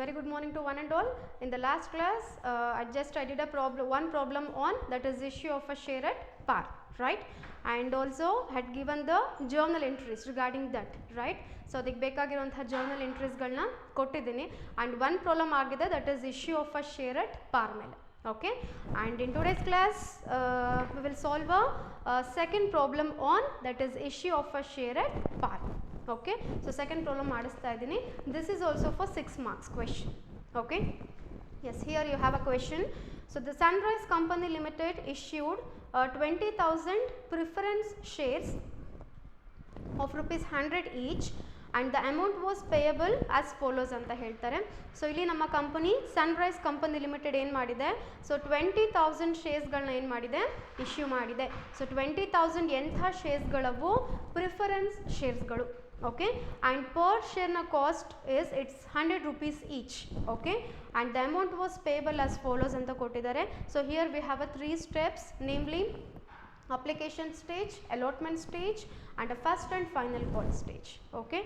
very good morning to one and all. In the last class, I did a one problem on, that is issue of a share at par, right? And also had given the journal entries regarding that, right? So ಅದಕ್ಕೆ ಬೇಕಾಗಿರುವಂತಹ journal entries ಗಳನ್ನ ಕೊಟ್ಟಿದ್ದೀನಿ and one problem ಆಗಿದೆ, that is issue of a share at par ಮೇಲೆ. Okay, and in today's class we will solve a second problem on, that is issue of a share at par. Okay, so second problem ಮಾಡಿಸ್ತಾ ಇದ್ದೀನಿ. This is also for 6 marks question. Okay, yes, here you have a question. So the Sunrise Company Limited issued 20,000 preference shares of rupees 100 each and the amount was payable as follows ಅಂತ ಹೇಳ್ತಾರೆ. So ಇಲ್ಲಿ ನಮ್ಮ company Sunrise Company limited ಏನು ಮಾಡಿದೆ, so 20,000 ಶೇರ್ಸ್ಗಳನ್ನ ಏನು ಮಾಡಿದೆ, issue ಮಾಡಿದೆ. So 20,000 ಎಂಥ ಶೇರ್ಸ್ಗಳವು, preference ಶೇರ್ಸ್ಗಳು. Okay, and per share na cost is it's 100 rupees each. Okay, and the amount was payable as follows anta kottidare. So here we have a 3 steps, namely application stage, allotment stage and a first and final call stage. Okay,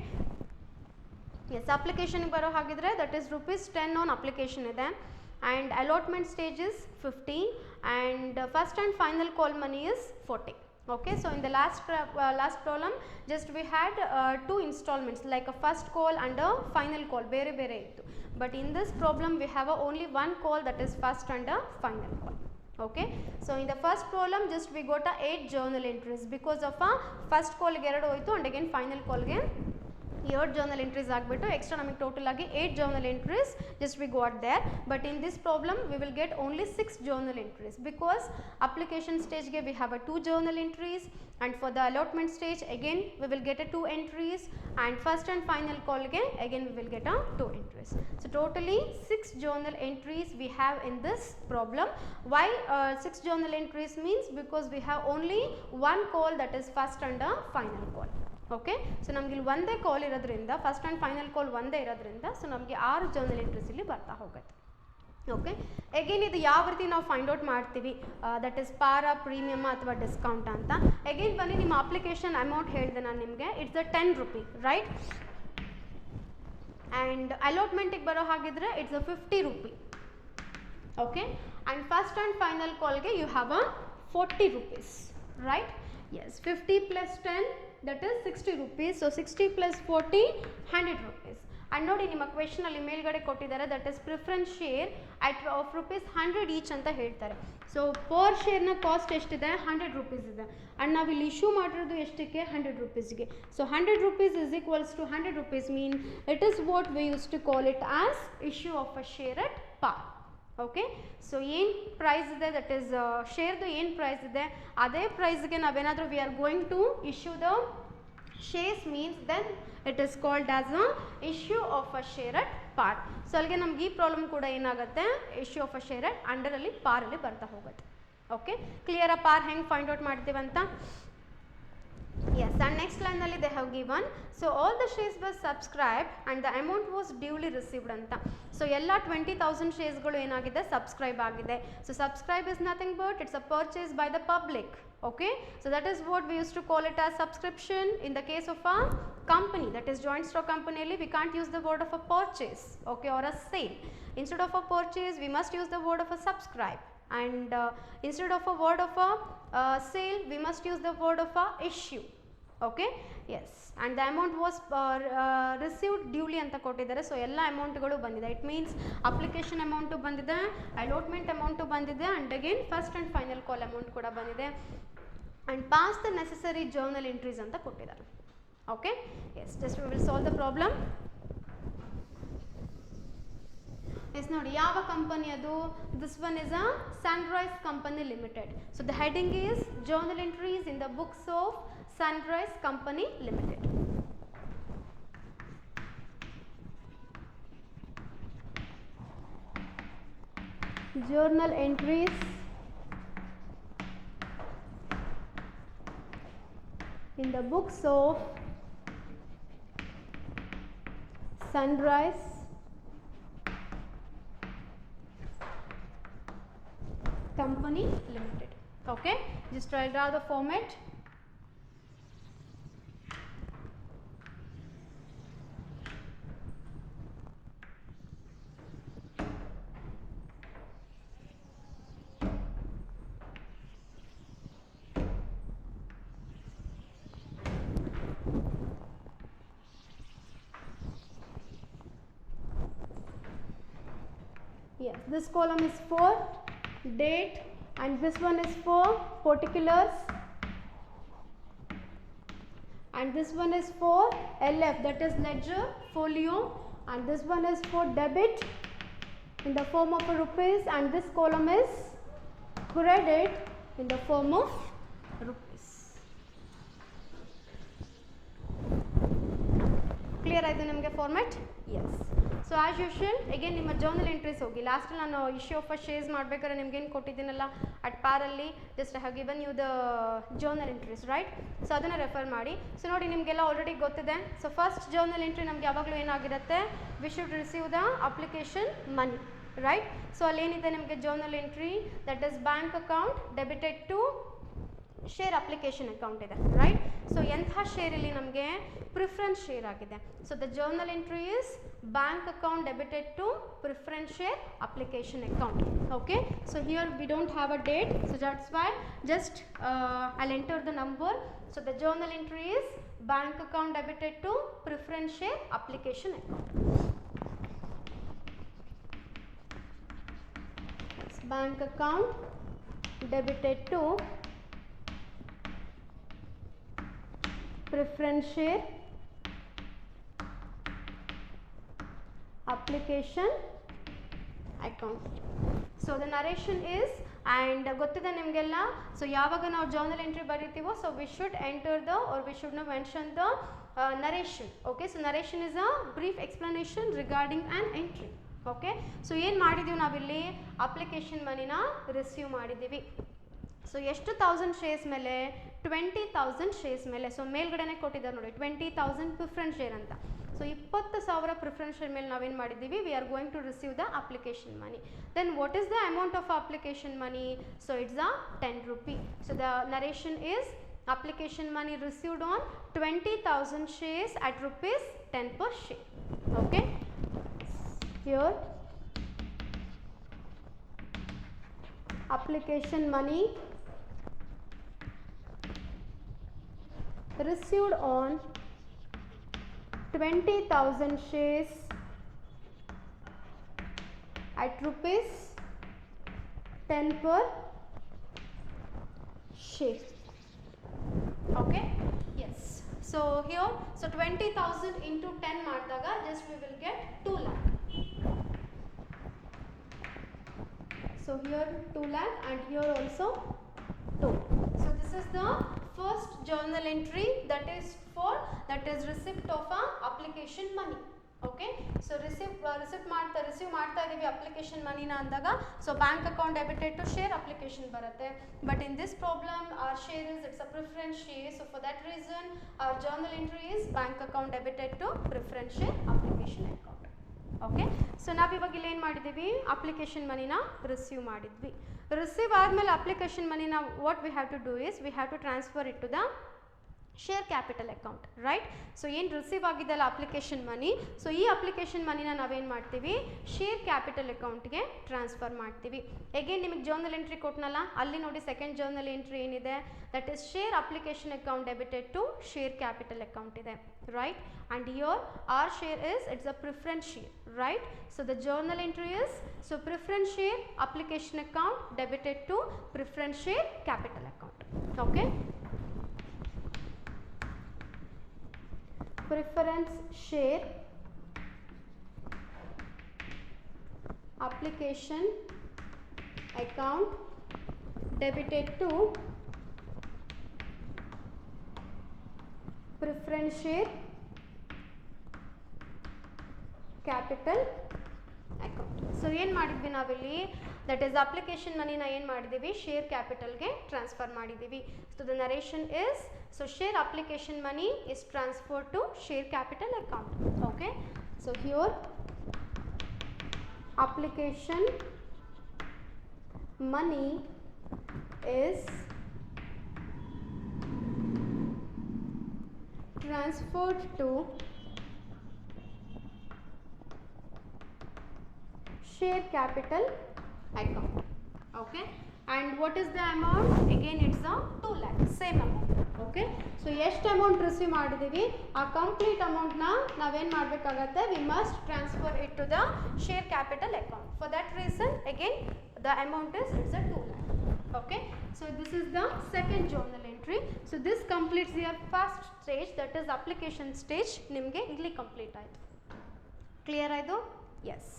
yes, application baro hagidre that is rupees 10 on application ide and allotment stage is 50 and first and final call money is 40. Okay, so in the last problem just we had 2 installments like a first call and a final call bere ittu, but in this problem we have only one call, that is first and a final call. Okay, so in the first problem just we got a 8 journal entries because of a first call ge 2 hoytu and again final call ge 8 journal entries agbiಟ್ಟು extra ನಮಗೆ total ಆಗಿ 8 journal entries just we got there, but in this problem we will get only 6 journal entries because application stage ge we have a 2 journal entries and for the allotment stage again we will get a 2 entries and first and final call ge again we will get a 2 entries. So totally 6 journal entries we have in this problem. Why 6 journal entries means because we have only one call, that is first and a final call. Okay, so ನಮಗೆ ಇಲ್ಲಿ ಒಂದೇ ಕಾಲ್ ಇರೋದ್ರಿಂದ first and final ಕಾಲ್ ಒಂದೇ ಇರೋದ್ರಿಂದ so ನಮಗೆ 6 journal entries ಇಲ್ಲಿ ಬರ್ತಾ ಹೋಗುತ್ತೆ. ಓಕೆ, ಎಗೇನ್ ಇದು ಯಾವ ರೀತಿ ನಾವು ಫೈಂಡ್ ಔಟ್ ಮಾಡ್ತೀವಿ, ದಟ್ ಇಸ್ ಪಾರ, ಪ್ರೀಮಿಯಮ್ ಅಥವಾ ಡಿಸ್ಕೌಂಟ್ ಅಂತ. ಎಗೇನ್ ಬನ್ನಿ, ನಿಮ್ಮ ಅಪ್ಲಿಕೇಶನ್ ಅಮೌಂಟ್ ಹೇಳಿದೆ ನಾನು ನಿಮಗೆ, it's a 10 rupee, right? And ಅಲಾಟ್ಮೆಂಟಿಗೆ ಬರೋ ಹಾಗಿದ್ರೆ it's a 50 rupee. Okay, and first and final ಕಾಲ್ಗೆ you have a 40 rupees, right? Yes, 50 plus 10 that is 60 rupees. So 60 plus 40 100 rupees. And ನೋಡಿ ನಿಮ್ಮ ಕ್ವೆಶ್ಚನ್ ಅಲ್ಲಿ ಮೇಲ್ಗಡೆ ಕೊಟ್ಟಿದ್ದಾರೆ, that is preference share at of rupees 100 each ಅಂತ ಹೇಳ್ತಾರೆ. So per ಶೇರ್ನ cost ಎಷ್ಟಿದೆ, 100 rupees ಇದೆ ಆ್ಯಂಡ್ ನಾವು ಇಲ್ಲಿ ಇಶ್ಯೂ ಮಾಡಿರೋದು ಎಷ್ಟಕ್ಕೆ, 100 rupeesಗೆ. So 100 rupees is equals to 100 rupees mean it is what we used to call it as issue of a share at par. Okay, so ಏನು ಪ್ರೈಸ್ ಇದೆ, that is ಶೇರ್ದು ಏನು ಪ್ರೈಸ್ ಇದೆ ಅದೇ ಪ್ರೈಸ್ಗೆ ನಾವೇನಾದರೂ we are going to issue the shares means then it is called as a issue of a share at par. So ಅಲ್ಲಿಗೆ ನಮ್ಗೆ ಈ ಪ್ರಾಬ್ಲಮ್ ಕೂಡ ಏನಾಗುತ್ತೆ, issue of a share at ಅಂಡರಲ್ಲಿ ಪಾರಲ್ಲಿ ಬರ್ತಾ ಹೋಗುತ್ತೆ. ಓಕೆ, ಕ್ಲಿಯರ್ ಆ ಪಾರ್ ಹೆಂಗೆ ಫೈಂಡ್ ಔಟ್ ಮಾಡ್ತೀವಂತ? Yes, and next line nalli they have given, so all the shares were subscribed and the amount was duly received anta. So ella 20,000 shares galu enagide, subscribe agide. So subscribe is nothing but it's a purchase by the public. Okay, so that is what we used to call it as subscription. In the case of a company, that is joint stock company, we can't use the word of a purchase, okay, or a sale. Instead of a purchase we must use the word of a subscribe, and instead of a word of a sale we must use the word of a issue. Okay, yes, and the amount was received duly ಅಂತ ಕೊಟ್ಟಿದ್ದಾರೆ. So ಎಲ್ಲ ಅಮೌಂಟ್ಗಳು ಬಂದಿದೆ, it means application amount ಬಂದಿದೆ, allotment amount ಬಂದಿದೆ and again first and final call amount ಕೂಡ ಬಂದಿದೆ and pass the necessary journal entries ಅಂತ ಕೊಟ್ಟಿದ್ದಾರೆ. Okay, yes, just we will solve the problem. Yes, ನೋಡಿ ಯಾವ ಕಂಪನಿ ಅದು, this one is a Sunrise Company Limited. So the heading is journal entries in the books of Sunrise Company Limited. Journal entries in the books of Sunrise Company Limited. Okay, just I'll draw the format. Yes, this column is for date and this one is for particulars and this one is for LF, that is ledger folio, and this one is for debit in the form of rupees, and this column is credit in the form of rupees. Clear ಆಯ್ತು ನಿಮಗೆ format? Yes. So as usual again ನಿಮ್ಮ journal entries ಹೋಗಿ. Last ನಾನು issue of shares ಮಾಡಬೇಕಾದ್ರೆ ನಿಮಗೆ ಏನು ಕೊಟ್ಟಿದ್ದೀನಲ್ಲ at par ಅಲ್ಲಿ just I have given you the journal entries, right? So ಅದನ್ನು ರೆಫರ್ ಮಾಡಿ. ಸೊ ನೋಡಿ ನಿಮಗೆಲ್ಲ ಆಲ್ರೆಡಿ ಗೊತ್ತಿದೆ. ಸೊ ಫಸ್ಟ್ journal entry ನಮಗೆ ಯಾವಾಗಲೂ ಏನಾಗಿರುತ್ತೆ, we should receive the application money, right? So ಅಲ್ಲಿ ಏನಿದೆ ನಿಮಗೆ journal entry, that is bank account debited to share application account ಇದೆ, ರೈಟ್? ಸೊ ಎಂಥ ಶೇರ್ ಇಲ್ಲಿ ನಮಗೆ ಪ್ರಿಫರೆನ್ಸ್ ಶೇರ್ ಆಗಿದೆ. So the journal entry is bank account debited to preference share application account. Okay, so here we don't have a date, so that's why just I'll enter the number. So the journal entry is bank account debited to preference share application account. Bank account debited to preference share application account. So the narration is, and ಗೊತ್ತಿದೆ ನಿಮಗೆಲ್ಲ, so ಯಾವಾಗ ನಾವು journal entry ಬರೀತೀವೋ so we should enter the or we should mention the narration. Okay, so narration is a brief explanation regarding an entry. Okay, so ಏನು ಮಾಡಿದ್ದೀವಿ ನಾವಿಲ್ಲಿ, application ಮನಿನ ರಿಸೀವ್ ಮಾಡಿದ್ದೀವಿ. ಸೊ ಎಷ್ಟು 1000 ಶೇರ್ಸ್ ಮೇಲೆ, 20,000 ಶೇರ್ಸ್ ಮೇಲೆ. ಸೊ ಮೇಲ್ಗಡೆನೆ ಕೊಟ್ಟಿದ್ದಾರೆ ನೋಡಿ 20,000 ಪ್ರಿಫರೆನ್ಸ್ ಶೇರ್ ಅಂತ. ಸೊ 20,000 ಪ್ರಿಫರೆನ್ಸ್ ಶೇರ್ ಮೇಲೆ ನಾವೇನು ಮಾಡಿದ್ದೀವಿ, we are going to receive the application money. Then what is the amount of application money? So it's a 10 rupee. So the narration is application money received on 20,000 shares at rupees 10 per share. Okay, here application money received on 20,000 shares at rupees 10 per share. Okay, yes. So here, so 20,000 into 10 ಮಾಡಿದಾಗ just we will get 2 lakh. So here 2 lakh and here also 2. So this is the first journal entry, that is receipt of a application money. Okay, so receive ಮಾಡ್ತಾ ಇದೀವಿ application ಮನಿನ ಅಂದಾಗ so bank account debited to share application ಬರುತ್ತೆ. But in this problem our share is, it's a preference share, so for that reason our journal entry is bank account debited to preference share application account. Okay, so ನಾವಿವಾಗ ಇಲ್ಲಿ ಏನು ಮಾಡಿದ್ದೀವಿ, application ಮನಿನ receive ಮಾಡಿದ್ವಿ. Receive ಆದಮೇಲೆ application ಮನಿನ what we have to do is, we have to transfer it to the share capital account, right? So ಏನು receive ಆಗಿದ್ದಲ್ಲ ಅಪ್ಲಿಕೇಶನ್ ಮನಿ, ಸೊ ಈ ಅಪ್ಲಿಕೇಶನ್ ಮನಿನ ನಾವೇನು ಮಾಡ್ತೀವಿ, ಶೇರ್ ಕ್ಯಾಪಿಟಲ್ ಅಕೌಂಟ್ಗೆ ಟ್ರಾನ್ಸ್ಫರ್ ಮಾಡ್ತೀವಿ. ಎಗೇನ್ ನಿಮಗೆ ಜರ್ನಲ್ ಎಂಟ್ರಿ ಕೊಟ್ಟನಲ್ಲ, ಅಲ್ಲಿ ನೋಡಿ ಸೆಕೆಂಡ್ ಜರ್ನಲ್ ಎಂಟ್ರಿ ಏನಿದೆ, that is share application account debited to share capital account ಇದೆ, right? And here our share is, it's a preference share, right? So the journal entry is, so preference share application account debited to preference share capital account. Okay, preference share application account debited to preference share capital account. So ಏನು ಮಾಡಿದ್ವಿ ನಾವಿಲ್ಲಿ, that is application ಮನಿನ ಏನು ಮಾಡಿದ್ದೀವಿ, share ಕ್ಯಾಪಿಟಲ್ಗೆ transfer ಮಾಡಿದ್ದೀವಿ. So the narration is, so share application money is transfer to share capital account. Okay, so here application money is transferred to share capital account. Okay, and what is the amount? Again it's a 2 lakh, same amount. Okay, so ಎಷ್ಟು amount receive ಮಾಡಿದೀವಿ ಆ complete amount ನ ನಾವೇನು ಮಾಡಬೇಕಾಗುತ್ತೆ, we must transfer it to the share capital account. For that reason again the amount is it's a 2 lakh. Okay, so this is the second journal entry. So this completes your first stage, that is application stage. ನಿಮಗೆ ಇಲ್ಲಿ complete ಆಯಿತು. Clear ಆಯಿತು? S.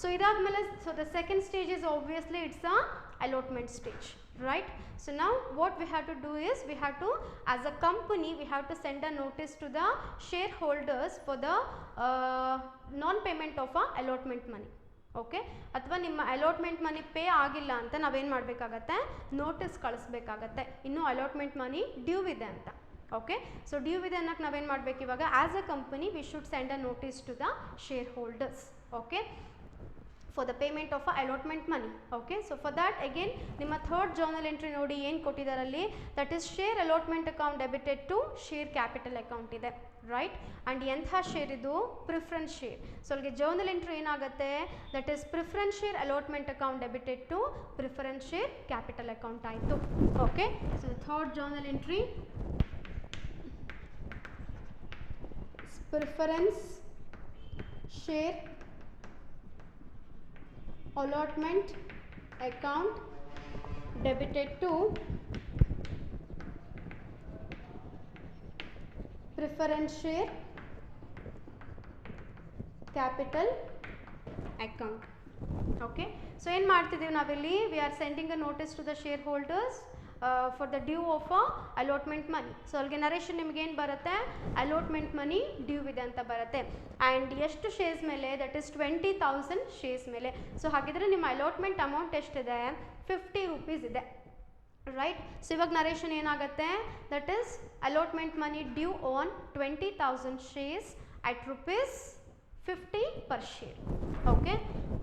So ಇದಾದ್ಮೇಲೆ so the second stage is obviously it's a allotment stage, right? So now what we have to do is we have to, as a company, we have to send a notice to the shareholders for the non payment of a allotment money. Okay, ಅಥವಾ ನಿಮ್ಮ allotment ಮನಿ pay ಆಗಿಲ್ಲ ಅಂತ ನಾವೇನು ಮಾಡಬೇಕಾಗತ್ತೆ, notice ಕಳಿಸ್ಬೇಕಾಗತ್ತೆ, ಇನ್ನೂ allotment money due ಇದೆ ಅಂತ. Okay, so due ಇದೆ ಅನ್ನಕ್ಕೆ ನಾವೇನು ಮಾಡಬೇಕು ಇವಾಗ, as a company we should send a notice to the share holders. Okay, for the payment of a allotment money. Okay, so for that again ನಿಮ್ಮ third journal entry ನೋಡಿ ಏನು ಕೊಟ್ಟಿದ್ದಾರಲ್ಲಿ, that is share allotment account debited to share capital account ಇದೆ, right? and ಎಂಥ share ಇದು, preference share. So ಅಲ್ಲಿಗೆ journal entry ಏನಾಗುತ್ತೆ, that is preference share allotment account debited to preference share capital account ಆಯಿತು. Okay, so the third journal entry is preference share allotment account debited to preference share capital account. Okay, so ಏನು ಮಾಡ್ತಿದ್ದೀವಿ ನಾವಿಲ್ಲಿ, we are sending a notice to the shareholders for the due of a allotment money. So ಅಲ್ಲಿಗೆ narration ನಿಮ್ಗೆ ಏನು ಬರುತ್ತೆ, allotment money due ಇದೆ ಅಂತ ಬರುತ್ತೆ. ಆ್ಯಂಡ್ ಎಷ್ಟು ಶೇರ್ಸ್ ಮೇಲೆ, ದಟ್ ಇಸ್ 20,000 ಶೇರ್ಸ್ ಮೇಲೆ. ಸೊ ಹಾಗಿದ್ರೆ ನಿಮ್ಮ ಅಲಾಟ್ಮೆಂಟ್ ಅಮೌಂಟ್ ಎಷ್ಟಿದೆ, 50 ರೂಪೀಸ್ ಇದೆ, ರೈಟ್? ಸೊ ಇವಾಗ ನರೇಶನ್ ಏನಾಗುತ್ತೆ, that is allotment money due on 20,000 shares at rupees 50 per share. Okay,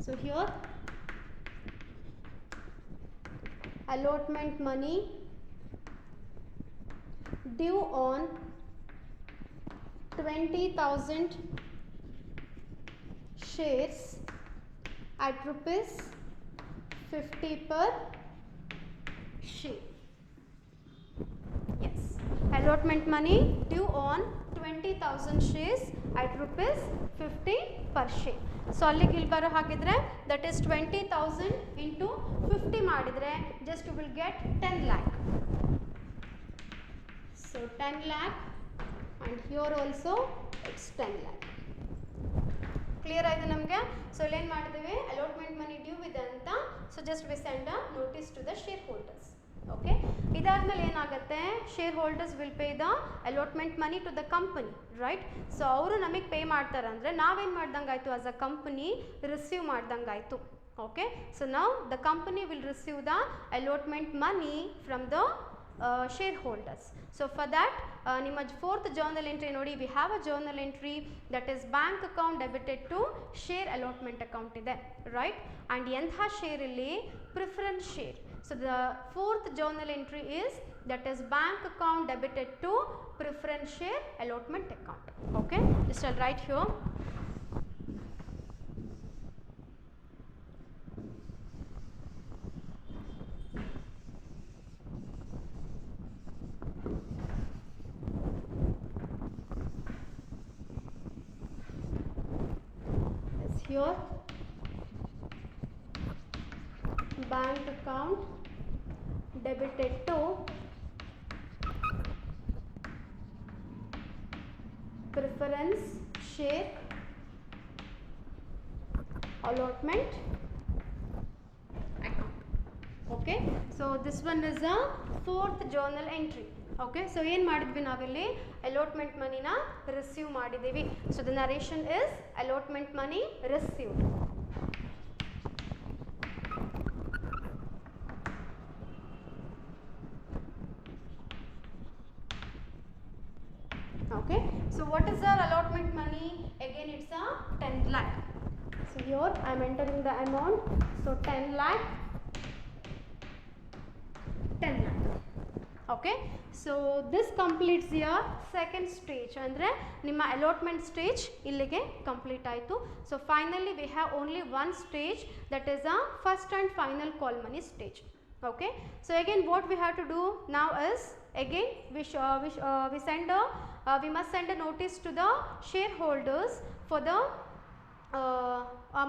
so here allotment money due on 20,000 shares at rupees 50 per share. Yes, allotment money due on 20,000 shares at rupees 50 per share. So ಅಲ್ಲಿಗೆ ಇಲ್ಲಿ ಬರೋ ಹಾಗಿದ್ರೆ that is 20,000 into 50 ಮಾಡಿದರೆ just will get 10 lakh. So 10 lakh and here also it's 10 lakh. Clear ಆಯಿತು ನಮಗೆ? So ಇಲ್ಲೇನು ಮಾಡಿದ್ದೀವಿ, allotment money due ಇದೆ ಅಂತ, so just we send a notice to the share holders. Okay, ಇದಾದ್ಮೇಲೆ ಏನಾಗುತ್ತೆ, shareholders will pay the allotment money to the company, right? So ಅವರು ನಮಗೆ ಪೇ ಮಾಡ್ತಾರೆ ಅಂದರೆ ನಾವೇನು ಮಾಡ್ದಂಗಾಯಿತು, ಆಸ್ ಅ ಕಂಪನಿ ರಿಸೀವ್ ಮಾಡ್ದಂಗಾಯಿತು. Okay, so now the company will receive the allotment money from the share holders. So for that ನಿಮ್ಮ fourth journal entry ನೋಡಿ, we have a journal entry that is bank account debited to share allotment account ಇದೆ, right? And ಎಂಥ share ಇಲ್ಲಿ, preference share. So the fourth journal entry is that is bank account debited to preference share allotment account. Okay, just I'll write here. Yes, here bank account debited to preference share allotment account. Okay, so this one is a fourth journal entry. Okay, so ಏನು ಮಾಡಿದ್ವಿ ನಾವಿಲ್ಲಿ, allotment ಮನಿನ ರಿಸೀವ್ ಮಾಡಿದ್ದೀವಿ. So the narration is allotment money received. Okay, so what is our allotment money? Again it's a 10 lakh. So here I am entering the amount. So 10 lakh, 10 lakh. Okay, so this completes your second stage. Andre nimma allotment stage illige complete ಆಯಿತು. So finally we have only one stage, that is a first and final call money stage. Okay, so again what we have to do now is, again we must send a notice to the shareholders for the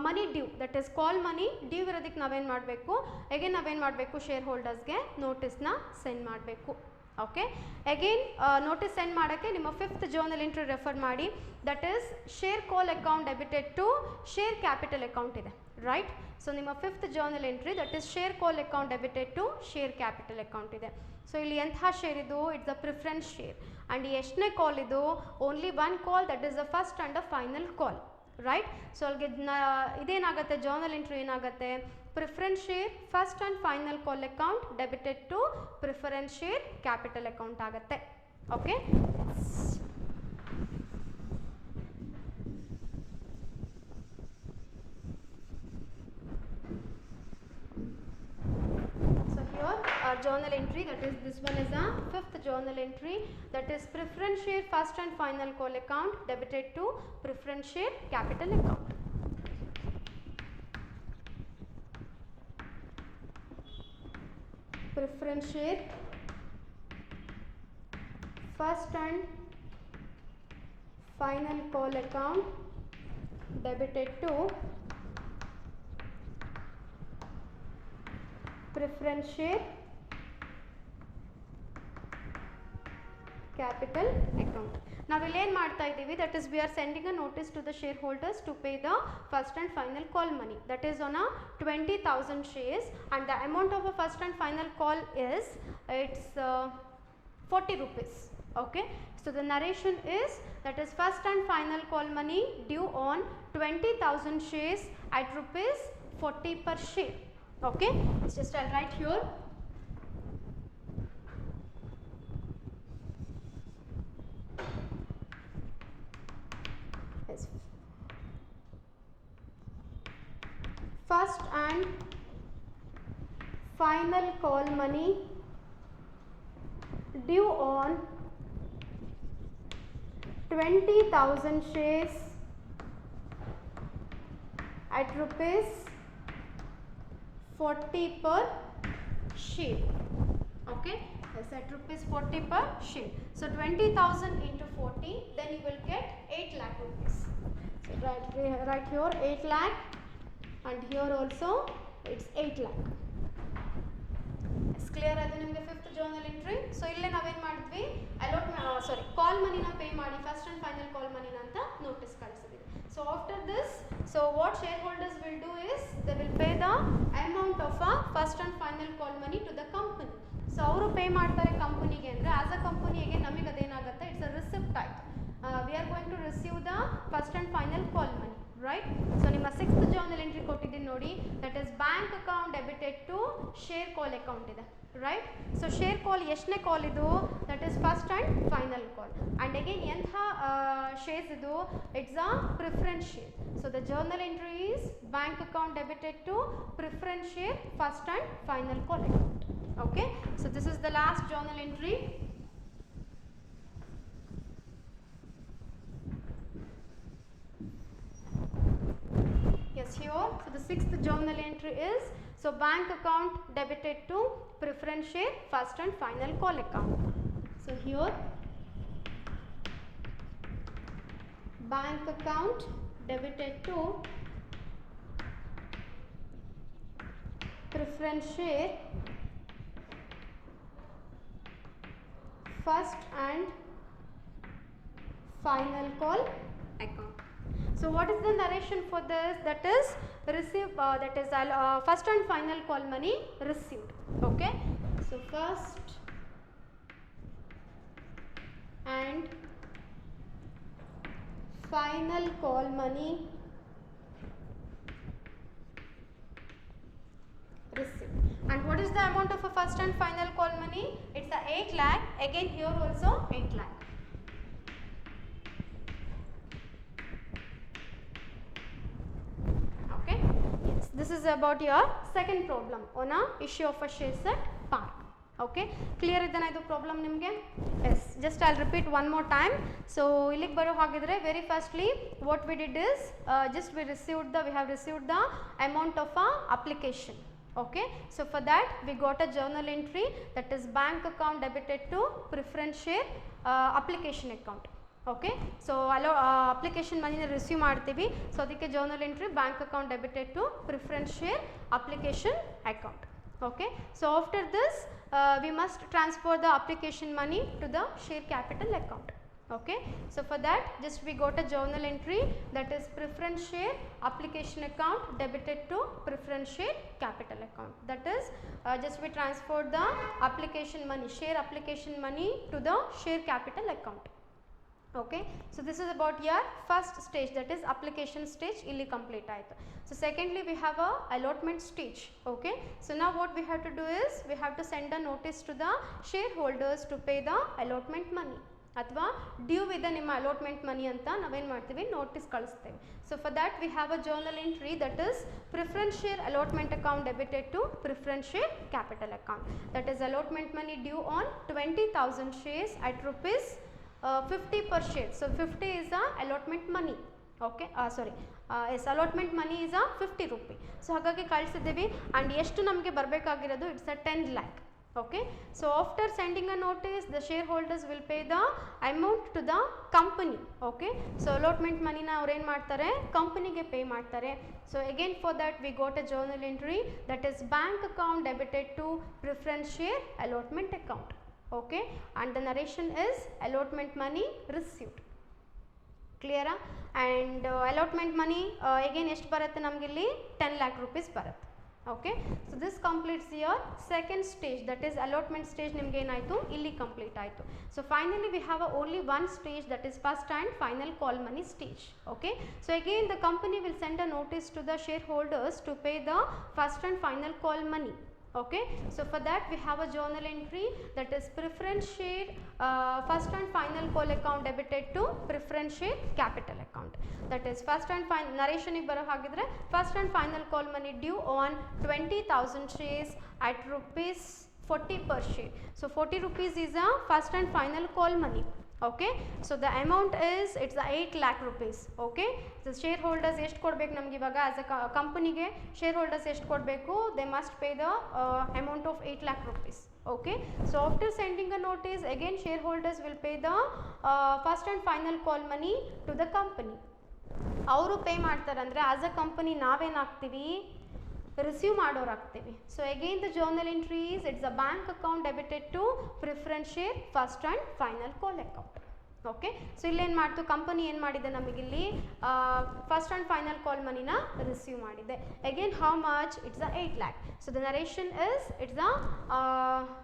money due, that is call money due ಇರೋದಕ್ಕೆ ನಾವೇನು ಮಾಡಬೇಕು, again ನಾವೇನು ಮಾಡಬೇಕು, share ಹೋಲ್ಡರ್ಸ್ಗೆ ನೋಟಿಸ್ನ send ಮಾಡಬೇಕು. Okay, again notice send ಮಾಡೋಕ್ಕೆ ನಿಮ್ಮ 5th ಜರ್ನಲ್ ಎಂಟ್ರಿ ರೆಫರ್ ಮಾಡಿ, that is share call account debited to share capital account ಇದೆ, ರೈಟ್. ಸೊ ನಿಮ್ಮ 5th journal entry that is share call account debited to share capital account ಇದೆ. So ಇಲ್ಲಿ ಎಂಥ share ಇದು, it's the preference share, and ಎಷ್ಟನೇ call ಇದು, only 1 call, that is the first and the final call, right. So ಅಲ್ಲಿಗೆ ಇದೇನಾಗುತ್ತೆ, journal entry ಏನಾಗುತ್ತೆ, preference share first and final call account debited to preference share capital account ಆಗುತ್ತೆ. Okay, our journal entry, that is this one is a 5th journal entry, that is preference share first and final call account debited to preference share capital account. Preference share first and final call account debited to preference share capital account. Now we will ಮಾಡ್ತಾ ಇದ್ದೀವಿ, that is we are sending a notice to the shareholders to pay the first and final call money, that is on a 20,000 shares, and the amount of a first and final call is it's 40 rupees. Okay, so the narration is, that is first and final call money due on 20,000 shares at rupees 40 per share. Okay, it's just I'll write here. Yes. First and final call money due on 20,000 shares at rupees 40 per share. Okay, yes, at rupees 40 per share. So 20,000 into 40, then you will get 8 lakh rupees. So right here 8 lakh, and here also it's 8 lakh. It's clear ಆಯ್ತು ನಿಮಗೆ 5th journal entry. So ಇಲ್ಲೇ ನಾವೇನು ಮಾಡಿದ್ವಿ, ಕಾಲ್ ಮನಿನ pay ಮಾಡಿ first and final call ಮನಿನ ಅಂತ notice ಕಳಿಸಿದ್ವಿ. So after this, so what shareholders will do is, they will pay the amount of a first and final call money to the company. So ಅವರು pay ಮಾಡ್ತಾರೆ ಕಂಪನಿಗೆ ಅಂದರೆ, as ಅ ಕಂಪನಿಗೆ ನಮಗೆ ಅದೇನಾಗುತ್ತೆ, it's a receipt ಆಯ್ತು. We are going to receive the first and final call money, right? So ನಿಮ್ಮ 6th journal entry ಕೊಟ್ಟಿದ್ದೀನಿ ನೋಡಿ, that is bank account debited to share call account ಇದೆ, right? So share call ಎಷ್ಟನೇ call ಇದು, that is first and final call, and again ಎಂಥ shares ಇದು, it's a preference share. So the journal entry is bank account debited to preference share first and final call account. Okay, so this is the last journal entry. Yes, here, so the 6th journal entry is, so bank account debited to preference share first and final call account. So here bank account debited to preference share first and final call account. So what is the narration for this, that is receive, that is first and final call money received. Okay, so first and final call money received. And what is the amount of a first and final call money, it's a 8 lakh, again here also 8 lakh. Okay, yes, this is about your second problem on a issue of a shares at par. Okay, clear ಇದನ್ನ ಇದು problem ನಿಮಗೆ? Yes, just I repeat one more time. So ಇಲ್ಲಿಗೆ ಬರೋ ಹಾಗಿದ್ರೆ, very firstly what we did is, just we have received the amount of a application, Okay, so for that we got a journal entry, that is bank account debited to preference share application account. Okay, so application money receive ಮಾಡ್ತೀವಿ, so ಅದಕ್ಕೆ journal entry bank account debited to preference share application account. Okay, so after this we must transfer the application money to the share capital account. Okay, so for that just we got a journal entry, that is preference share application account debited to preference share capital account. That is just we transfer the application money, share application money to the share capital account. Okay, so this is about your first stage, that is application stage illi complete aaytu. So secondly we have a allotment stage. Okay, so now what we have to do is we have to send a notice to the shareholders to pay the allotment money, ಅಥವಾ due ಇದೆ ನಿಮ್ಮ allotment money ಅಂತ ನಾವೇನು ಮಾಡ್ತೀವಿ, notice ಕಳಿಸ್ತೇವೆ. So for that we have a journal entry, that is preference share allotment account debited to preference share capital account. That is allotment money due on 20,000 shares at rupees 50 per share. So 50 is a allotment money. Okay, yes, allotment money is a 50 rupee. So ಹಾಗಾಗಿ ಕಳಿಸಿದ್ದೀವಿ and ಎಷ್ಟು ನಮಗೆ ಬರಬೇಕಾಗಿರೋದು, it's a 10 lakh. Okay, so after sending a notice the shareholders will pay the amount to the company. Okay, so allotment money na ಅವರು ಏನು ಮಾಡ್ತಾರೆ, ಕಂಪನಿಗೆ pay ಮಾಡ್ತಾರೆ. So again for that we got a journal entry, that is bank account debited to preference share allotment account. Okay, and the narration is allotment money received. Clear? And allotment money again ಎಷ್ಟು ಬರುತ್ತೆ ನಮಗೆ ಇಲ್ಲಿ 10 lakh rupees ಬರುತ್ತೆ. Okay, so this completes your second stage, that is allotment stage ನಿಮಗೆ ಏನಾಯಿತು ಇಲ್ಲಿ complete ಆಯಿತು. So finally we have only one stage, that is first and final call money stage. Okay, so again the company will send a notice to the shareholders to pay the first and final call money. Okay, so for that we have a journal entry, that is preference share first and final call account debited to preference share capital account. That is first and final narration ಗೆ ಬರೋ ಹಾಗಿದ್ರೆ first and final call money due on 20,000 shares at rupees 40 per share. So 40 rupees is a first and final call money. Okay, so the amount is it's 8 lakh rupees. Okay, so shareholders ಎಷ್ಟು ಕೊಡಬೇಕು ನಮಗೆ ಇವಾಗ as a ಕಂಪನಿಗೆ shareholders ಎಷ್ಟು ಕೊಡಬೇಕು, they must pay the amount of 8 lakh rupees. Okay, so after sending a notice again shareholders will pay the first and final call money to the company. ಅವರು pay ಮಾಡ್ತಾರೆ ಅಂದರೆ as a company ನಾವೇನಾಗ್ತೀವಿ, receive ಮಾಡೋರಾಗ್ತೀವಿ. So again the journal entries, it's a bank account debited to preference share first and final call account. Okay, so ಇಲ್ಲೇನು ಮಾಡ್ತು, company ಏನು ಮಾಡಿದೆ ನಮಗಿಲ್ಲಿ ಫಸ್ಟ್ ಆ್ಯಂಡ್ ಫೈನಲ್ ಕಾಲ್ ಮನಿನ ರಿಸೀವ್ ಮಾಡಿದೆ. Again how much, it's a 8 lakh. So the narration is it's the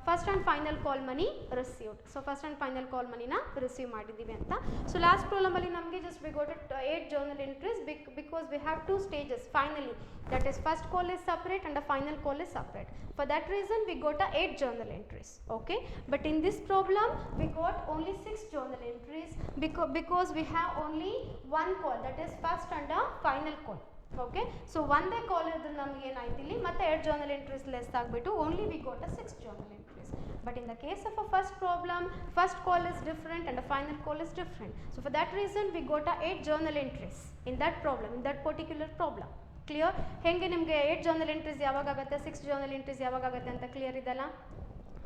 first and final call money received. So first and final call ಮನಿನ ರಿಸೀವ್ ಮಾಡಿದ್ದೀವಿ ಅಂತ. ಸೊ ಲಾಸ್ಟ್ ಪ್ರಾಬ್ಲಮಲ್ಲಿ ನಮಗೆ just we got 8 journal entries because we have 2 stages finally, that is first call is separate and the final call is separate. For that reason we got a 8 journal entries. Okay, but in this problem we got only 6 journal entries because we have only one call, that is first and a final call. Okay, so ಒಂದೇ ಕಾಲ್ ಇದ್ರೆ ನಮಗೆ ಏನಾಯ್ತು ಇಲ್ಲಿ ಮತ್ತೆ 2 journal entries less ಆಗಿಬಿಟ್ಟು only we got a 6 journal entries. But in the case of a first problem, first call is different and the final call is different. So for that reason we got a 8 journal entries in that problem, in that particular problem. Clear? ಹೇಗೆ ನಿಮಗೆ 8 journal entries ಯಾವಾಗ ಆಗುತ್ತೆ, 6 journal entries ಯಾವಾಗ ಆಗುತ್ತೆ ಅಂತ clear ಇದೆಲ್ಲ?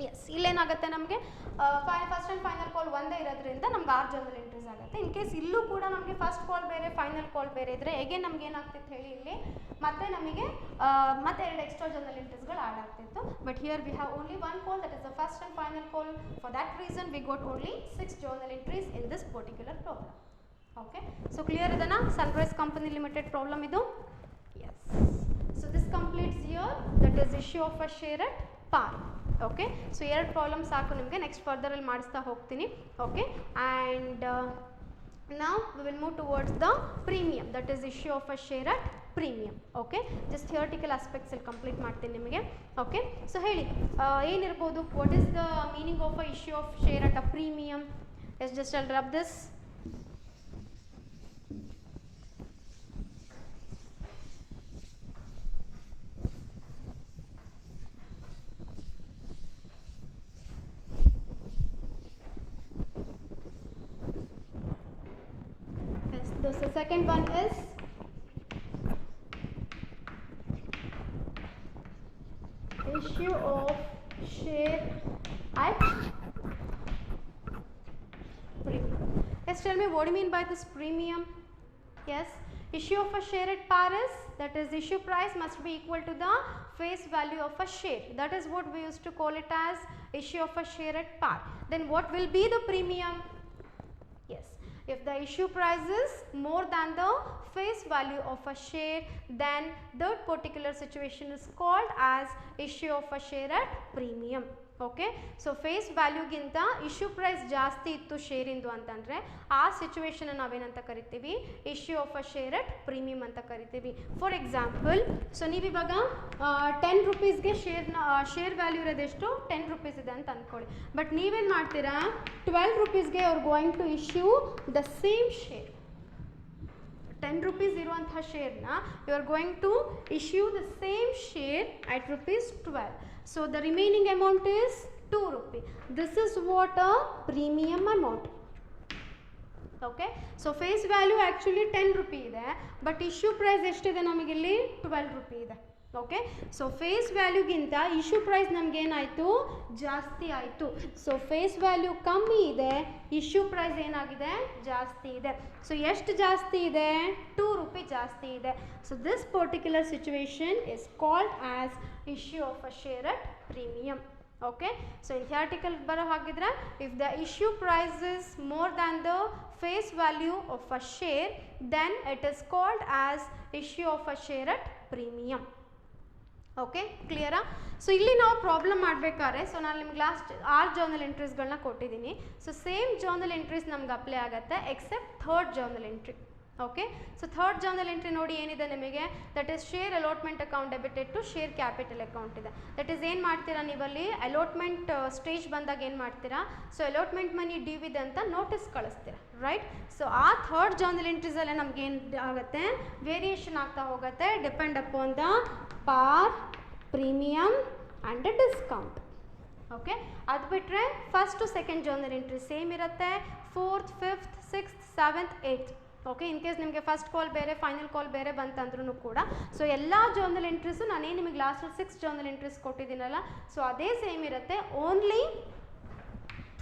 S, ಇಲ್ಲೇನಾಗುತ್ತೆ ನಮಗೆ first and final ಕಾಲ್ ಒಂದೇ ಇರೋದ್ರಿಂದ ನಮ್ಗೆ 6 journal entries ಆಗುತ್ತೆ. ಇನ್ ಕೇಸ್ ಇಲ್ಲೂ ಕೂಡ ನಮಗೆ ಫಸ್ಟ್ ಕಾಲ್ ಬೇರೆ ಫೈನಲ್ ಕಾಲ್ ಬೇರೆ ಇದ್ದರೆ ಹೇಗೆ ನಮ್ಗೆ ಏನಾಗ್ತಿತ್ತು ಹೇಳಿ, ಇಲ್ಲಿ ಮತ್ತೆ ನಮಗೆ ಮತ್ತೆ 2 ಎಕ್ಸ್ಟ್ರಾ journal entries ಆ್ಯಡ್ ಆಗ್ತಿತ್ತು. But here we have only one call, that is the first and final call. For that reason we got only 6 journal entries in this particular problem. Okay, so clear ಇದನ್ನ Sunrise Company Limited problem ಇದು. Yes, so this completes your, that is issue of a share at par. Okay, so ಎರಡು problem ಸಾಕು ನಿಮಗೆ, next further ಅಲ್ಲಿ ಮಾಡಿಸ್ತಾ ಹೋಗ್ತೀನಿ. Okay, and now we will move towards the premium, that is issue of a share at premium. Okay, just theoretical aspects ಅಲ್ಲಿ complete ಮಾಡ್ತೀನಿ ನಿಮಗೆ. Okay, so ಹೇಳಿ ಏನಿರ್ಬೋದು, what is the meaning of a issue of share at a premium? Yes, just I'll rub this. So second one is issue of share at premium. Yes, tell me what do you mean by this premium? Yes, issue of a share at par is, that is issue price must be equal to the face value of a share. That is what we used to call it as issue of a share at par. Then what will be the premium? Yes, if the issue price is more than the face value of a share, then that particular situation is called as issue of a share at premium. Okay, so face value ಗಿಂತ issue price ಜಾಸ್ತಿ ಇತ್ತು share ಇಂದು ಅಂತಂದರೆ ಆ situation ನಾವೇನಂತ ಕರಿತೀವಿ, issue of a share at premium ಅಂತ ಕರಿತೀವಿ. ಫಾರ್ ಎಕ್ಸಾಂಪಲ್, ಸೊ ನೀವಿವಾಗ 10 ರುಪೀಸ್ಗೆ ಶೇರ್ ವ್ಯಾಲ್ಯೂ ಇರೋದೆಷ್ಟು 10 ರುಪೀಸ್ ಇದೆ ಅಂತ ಅಂದ್ಕೊಳ್ಳಿ. ಬಟ್ ನೀವೇನು ಮಾಡ್ತೀರಾ, 12 ರುಪೀಸ್ಗೆ ಅವ್ರು going to issue the same share. 10 rupees ಇರುವಂತಹ ಶೇರ್ನ you are going to issue the same share at ₹12. So the remaining amount is 2 rupee. This is what a premium amount. Okay, so face value actually 10 rupee ಇದೆ, but issue price ಎಷ್ಟಿದೆ ನಮಗಿಲ್ಲಿ 12 rupee ಇದೆ. Okay, so face ವ್ಯಾಲ್ಯೂಗಿಂತ issue price ನಮ್ಗೆ ಏನಾಯಿತು, ಜಾಸ್ತಿ ಆಯಿತು. So face value ಕಮ್ಮಿ ಇದೆ, ಇಶ್ಯೂ ಪ್ರೈಸ್ ಏನಾಗಿದೆ, ಜಾಸ್ತಿ ಇದೆ. ಸೊ ಎಷ್ಟು ಜಾಸ್ತಿ ಇದೆ, 2 ರೂಪಿ ಜಾಸ್ತಿ ಇದೆ. So this particular situation is called as issue of a share at premium. Okay, so ಈ ಆರ್ಟಿಕಲ್ ಬರೋ ಹಾಗಿದ್ರೆ, if the issue price is more than the face value of a share, then it is called as issue of a share at premium. Okay, ಕ್ಲಿಯರಾ? So ಇಲ್ಲಿ ನಾವು problem ಮಾಡಬೇಕಾದ್ರೆ, so ನಾನು ನಿಮ್ಗೆ last 6 journal ಎಂಟ್ರೀಸ್ಗಳನ್ನ ಕೊಟ್ಟಿದ್ದೀನಿ. ಸೊ ಸೇಮ್ ಜರ್ನಲ್ ಎಂಟ್ರೀಸ್ ನಮ್ಗೆ apply ಆಗುತ್ತೆ except third journal entry. Okay, so third journal entry ನೋಡಿ ಏನಿದೆ ನಿಮಗೆ, that is share allotment account debited to share capital account ಇದೆ. ದಟ್ ಈಸ್ ಏನು ಮಾಡ್ತೀರಾ ನೀವಲ್ಲಿ, ಅಲಾಟ್ಮೆಂಟ್ ಸ್ಟೇಜ್ ಬಂದಾಗ ಏನು ಮಾಡ್ತೀರಾ, ಸೊ ಅಲಾಟ್ಮೆಂಟ್ ಮನಿ ಡ್ಯೂ ಇದೆ ಅಂತ ನೋಟಿಸ್ ಕಳಿಸ್ತೀರಾ, ರೈಟ್? ಸೊ ಆ ಥರ್ಡ್ ಜರ್ನಲ್ ಎಂಟ್ರೀಸಲ್ಲೇ ನಮ್ಗೆ ಏನು ಆಗುತ್ತೆ, ವೇರಿಯೇಷನ್ ಆಗ್ತಾ ಹೋಗುತ್ತೆ depend upon the par, premium and discount. Okay, ಅದು ಬಿಟ್ಟರೆ first to second journal entry same ಇರುತ್ತೆ, 4th, 5th, 6th, 7th, 8th. Okay, in case ನಿಮಗೆ ಫಸ್ಟ್ ಕಾಲ್ ಬೇರೆ ಫೈನಲ್ ಕಾಲ್ ಬೇರೆ ಬಂತಂದ್ರೂ ಕೂಡ, ಸೊ ಎಲ್ಲ ಜರ್ನಲ್ ಎಂಟ್ರೀಸು ನಾನೇನು ನಿಮಗೆ ಲಾಸ್ಟಲ್ಲಿ 6 ಜರ್ನಲ್ ಎಂಟ್ರೀಸ್ ಕೊಟ್ಟಿದ್ದೀನಲ್ಲ, ಸೊ ಅದೇ ಸೇಮ್ ಇರುತ್ತೆ. ಓನ್ಲಿ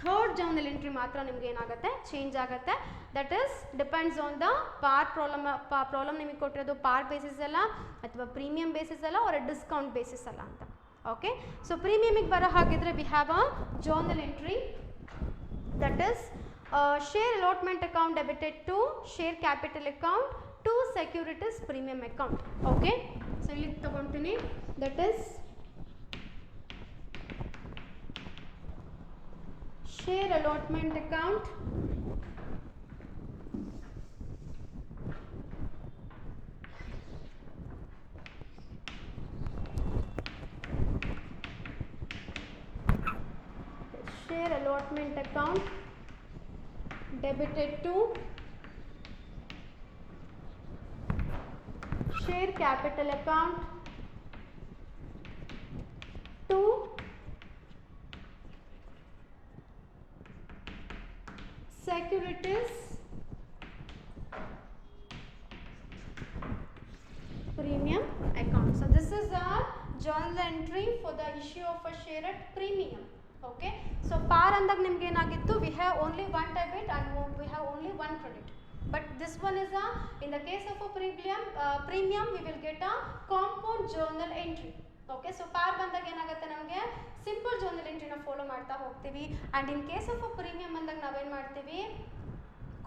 ಥರ್ಡ್ ಜರ್ನಲ್ ಎಂಟ್ರಿ ಮಾತ್ರ ನಿಮ್ಗೆ ಏನಾಗುತ್ತೆ, ಚೇಂಜ್ ಆಗುತ್ತೆ. That is depends on the ಪಾರ್ ಪ್ರಾಬ್ಲಮ್ ನಿಮಗೆ ಕೊಟ್ಟಿರೋದು ಪಾರ್ ಬೇಸಿಸ್ ಅಲ್ಲ, ಅಥವಾ ಪ್ರೀಮಿಯಂ ಬೇಸಿಸ್ ಅಲ್ಲ, ಅವರ ಡಿಸ್ಕೌಂಟ್ ಬೇಸಿಸ್ ಅಲ್ಲ ಅಂತ. ಓಕೆ, ಸೊ ಪ್ರೀಮಿಯಮಿಗೆ ಬರೋ ಹಾಗಿದ್ರೆ V have a journal entry that is share allotment account debited to share capital account to securities premium account. Okay, so ಇಲ್ಲಿ ತಗೊಂತೀನಿ, that is share allotment account debited to share capital account to securities premium account. So this is our journal entry for the issue of a share at premium. Okay, so par ಅಂದಾಗ ನಿಮಗೆ ಏನಾಗಿತ್ತು, we have only one debit and we have only one credit. But this one is a, in the case of a premium we will get a compound journal entry. Okay, so par ಬಂದಾಗ ಏನಾಗುತ್ತೆ, ನಮಗೆ simple journal entry ನ follow ಮಾಡ್ತಾ ಹೋಗ್ತೀವಿ. and in case of a premium ಬಂದಾಗ ನಾವೇನು ಮಾಡ್ತೀವಿ,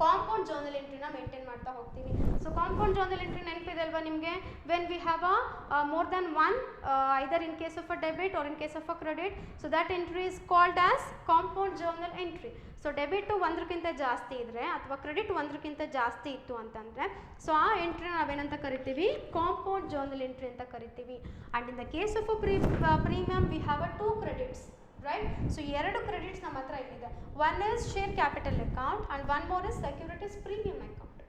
compound journal ಎಂಟ್ರಿನ maintain ಮಾಡ್ತಾ ಹೋಗ್ತೀವಿ. ಸೊ ಕಾಂಪೌಂಡ್ ಜರ್ನಲ್ ಎಂಟ್ರಿ ನೆನಪಿದೆ ಅಲ್ವಾ ನಿಮಗೆ, when we have a more than one either in case of a debit or in case of a credit, so that entry is called as compound journal entry. So debit 1ಕ್ಕಿಂತ ಜಾಸ್ತಿ ಇದ್ದರೆ ಅಥವಾ credit 1ಕ್ಕಿಂತ ಜಾಸ್ತಿ ಇತ್ತು ಅಂತಂದರೆ, so ಆ ಎಂಟ್ರಿನ ನಾವೇನಂತ ಕರಿತೀವಿ, ಕಾಂಪೌಂಡ್ ಜರ್ನಲ್ ಎಂಟ್ರಿ ಅಂತ ಕರಿತೀವಿ. And in the case of a premium V have a 2 credits. Right, so 2 credits ನಮ್ಮ ಹತ್ರ ಇಲ್ಲಿದೆ. One is share capital account and one more is securities premium account.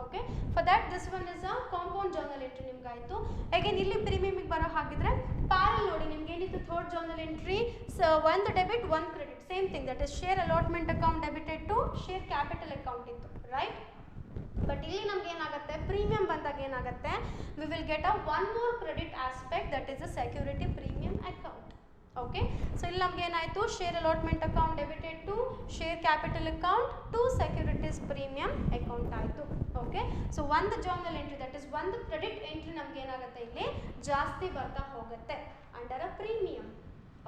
Okay, for that this one is a compound journal entry ನಿಮ್ಗೆ ಆಯಿತು. Again ಇಲ್ಲಿ ಪ್ರೀಮಿಯಮಿಗೆ ಬರೋ ಹಾಗಿದ್ರೆ ಪಾರಲ್ ನೋಡಿ ನಿಮ್ಗೆ ಏನಿತ್ತು, ಥರ್ಡ್ journal entry, ಸೊ ಒಂದು debit 1 credit, same thing, that is share allotment account debited to share capital account ಇತ್ತು, ರೈಟ್? ಬಟ್ ಇಲ್ಲಿ ನಮ್ಗೆ ಏನಾಗುತ್ತೆ, ಪ್ರೀಮಿಯಂ ಬಂದಾಗ ಏನಾಗುತ್ತೆ, we will get a one more credit aspect, that is a security premium account. Okay. So ಇಲ್ಲಿ ನಮ್ಗೆ ಏನಾಯಿತು, share allotment account debited to share capital account to securities premium account ಆಯಿತು. Okay. So ಒಂದು journal entry that is ಒಂದು credit entry ನಮ್ಗೆ ಏನಾಗುತ್ತೆ ಇಲ್ಲಿ ಜಾಸ್ತಿ ಬರ್ತಾ ಹೋಗುತ್ತೆ under a premium.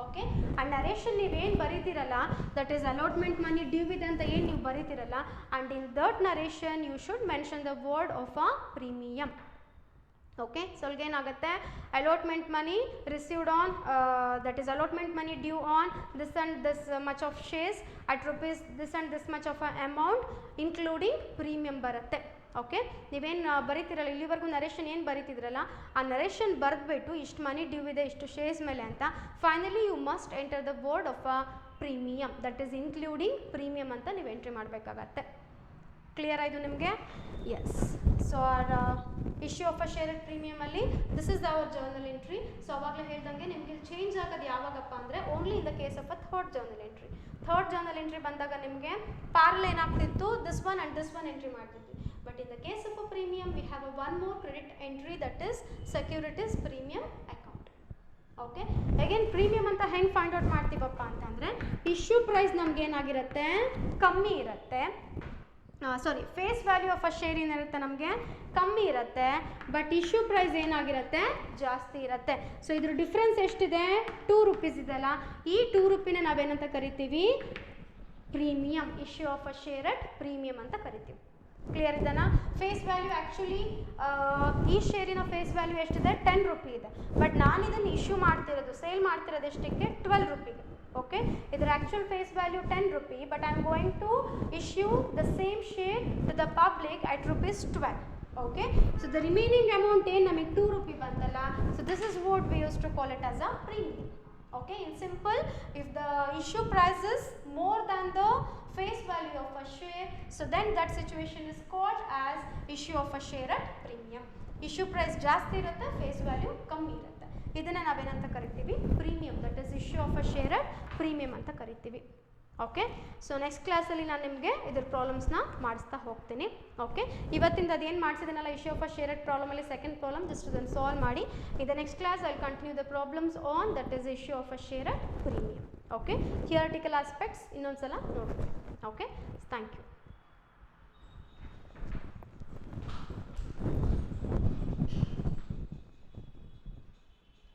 Okay. And narration ನೀವೇನು ಬರೀತಿರಲ್ಲ that is allotment money due with ಅಂತ ಏನು ನೀವು ಬರೀತಿರಲ್ಲ, and in that narration you should mention the word of a premium. Okay. So ಏನಾಗುತ್ತೆ, allotment money received on that is allotment money due on this and this much of shares at rupees this and this much of amount including premium ಬರುತ್ತೆ. Okay. ನೀವೇನು ಬರೀತಿರಲ್ಲ ಇಲ್ಲಿವರೆಗೂ narration ಏನು ಬರೀತಿದ್ರಲ್ಲ ಆ narration ಬರೆದ್ಬಿಟ್ಟು ಇಷ್ಟು ಮನಿ due ಇದೆ ಇಷ್ಟು shares ಮೇಲೆ ಅಂತ, finally you must enter the word of a premium that is including premium ಅಂತ ನೀವು ಎಂಟ್ರಿ ಮಾಡಬೇಕಾಗತ್ತೆ. ಕ್ಲಿಯರ್ ಆಯಿತು ನಿಮಗೆ? Yes. So issue of a share at ಪ್ರೀಮಿಯಮಲ್ಲಿ this is our journal entry. So ಅವಾಗಲೇ ಹೇಳ್ದಂಗೆ ನಿಮಗೆ ಚೇಂಜ್ ಆಗೋದು ಯಾವಾಗಪ್ಪ ಅಂದರೆ only in the case of a third journal entry. Third journal entry ಬಂದಾಗ ನಿಮಗೆ ಪ್ಯಾರಲ್ ಏನಾಗ್ತಿತ್ತು, this one and this one entry ಮಾಡ್ತಿದ್ವಿ. But in the case of a premium V have a one more credit entry that is securities premium account. Okay. Again premium ಅಂತ ಹೆಂಗೆ find out ಮಾಡ್ತೀವಪ್ಪ ಅಂತಂದರೆ issue price ನಮ್ಗೆ ಏನಾಗಿರುತ್ತೆ ಕಮ್ಮಿ ಇರುತ್ತೆ, sorry face value of a share ಏನಿರುತ್ತೆ ನಮಗೆ ಕಮ್ಮಿ ಇರುತ್ತೆ, ಬಟ್ ಇಶ್ಯೂ ಪ್ರೈಸ್ ಏನಾಗಿರುತ್ತೆ ಜಾಸ್ತಿ ಇರುತ್ತೆ. ಸೊ ಇದ್ರ ಡಿಫ್ರೆನ್ಸ್ ಎಷ್ಟಿದೆ, 2 ರೂಪೀಸ್ ಇದೆಲ್ಲ, ಈ 2 ರೂಪಿನ ನಾವೇನಂತ ಕರಿತೀವಿ premium. Issue of a share at premium ಅಂತ ಕರಿತೀವಿ. ಕ್ಲಿಯರ್ ಇದೆನಾ? ಫೇಸ್ ವ್ಯಾಲ್ಯೂ ಆ್ಯಕ್ಚುಲಿ ಈ ಶೇರಿನ ಫೇಸ್ ವ್ಯಾಲ್ಯೂ ಎಷ್ಟಿದೆ 10 ರೂಪಿ ಇದೆ, ಬಟ್ ನಾನು ಇದನ್ನು ಇಶ್ಯೂ ಮಾಡ್ತಿರೋದು ಸೇಲ್ ಮಾಡ್ತಿರೋದು ಎಷ್ಟಕ್ಕೆ 12 ರೂಪಿಗೆ. Okay, either actual face value 10 rupee, but I am going to issue the same share to the public at rupees 12. Okay, so the remaining amount is 2 rupee bandala. So this is what we used to call it as a premium. Okay, in simple, if the issue price is more than the face value of a share, so then that situation is called as issue of a share at premium. Issue price ಜಾಸ್ತಿ ಇರುತ್ತೆ, face value ಕಮ್ಮಿ ಇರುತ್ತೆ. ಇದನ್ನು ನಾವೇನಂತ ಕರಿತೀವಿ premium, that is issue of a share at premium ಅಂತ ಕರಿತೀವಿ. Okay. So next ಕ್ಲಾಸಲ್ಲಿ ನಾನು ನಿಮಗೆ ಇದ್ರ ಪ್ರಾಬ್ಲಮ್ಸ್ನ ಮಾಡಿಸ್ತಾ ಹೋಗ್ತೀನಿ. ಓಕೆ. ಇವತ್ತಿಂದ ಅದೇನು ಮಾಡಿಸಿದ್ದೀನಲ್ಲ issue of a share at ಪ್ರಾಬ್ಲಮಲ್ಲಿ ಸೆಕೆಂಡ್ ಪ್ರಾಬ್ಲಮ್ ಜಸ್ಟ್ ಅದನ್ನು ಸಾಲ್ವ್ ಮಾಡಿ ಇದು next class I will continue the problems on that is issue of a share at premium. Okay. Theoretical aspects ಇನ್ನೊಂದು ಸಲ ನೋಡ್ತೀವಿ. ಓಕೆ. Thank you.